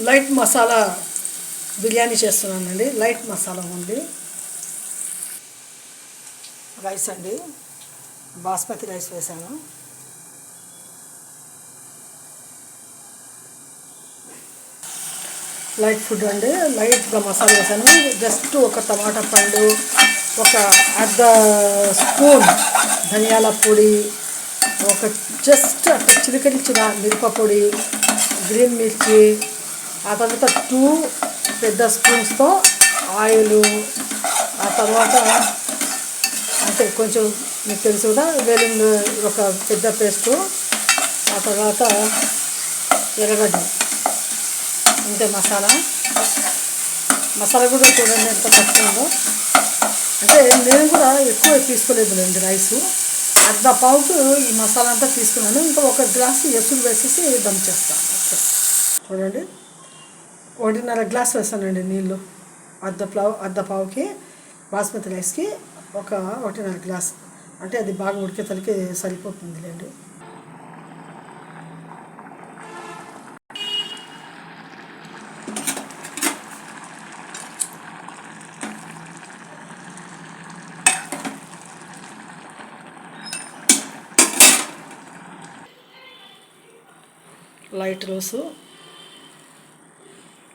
Light masala biryani చేస్తున్నానండి. Light masala ఉంది. Rice అండి, బాస్మతి రైస్ వేసాను. లైట్ ఫుడ్ అండి, లైట్గా మసాలా వేసాను. జస్ట్ ఒక టమాటా పండు, ఒక అర్ధ స్పూన్ ధనియాల పొడి, ఒక జస్ట్ అట్లా చిలికరించిన మిరపపొడి, గ్రీన్ మిర్చి, ఆ తర్వాత 2 పెద్ద స్పూన్స్తో ఆయిలు, ఆ తర్వాత అంటే కొంచెం మీకు తెలుసు కూడా వెల్లుల్లి ఒక పెద్ద పేస్టు, ఆ తర్వాత ఎర్రగడ్డ. ఇంతే మసాలా కూడా చూడండి ఎంత తక్కువ ఉందో. అంటే నేను కూడా ఎక్కువ తీసుకోలేదులేండి రైసు, అర్ధ పావుకు ఈ మసాలా అంతా తీసుకున్నాను. ఇంకా 1 గ్లాసు ఎసురు వేసేసి దమ్ చేస్తాను. ఓకే చూడండి, 1.5 గ్లాస్ వేస్తానండి నీళ్ళు. అర్ధ పావుకి బాస్మతి రైస్కి 1.5 గ్లాస్, అంటే అది బాగా ఉడికేసరికి సరిపోతుందిలేండి. లైట్ రోసు,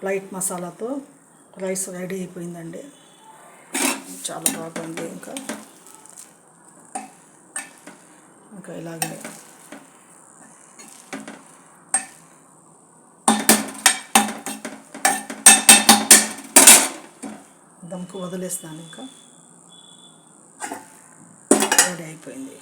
లైట్ మసాలాతో రైస్ రెడీ అయిపోయిందండి. చాలా బాగుంది. ఇంకా ఇలాగే దమ్కు వదిలేస్తాను. ఇంకా రెడీ అయిపోయింది.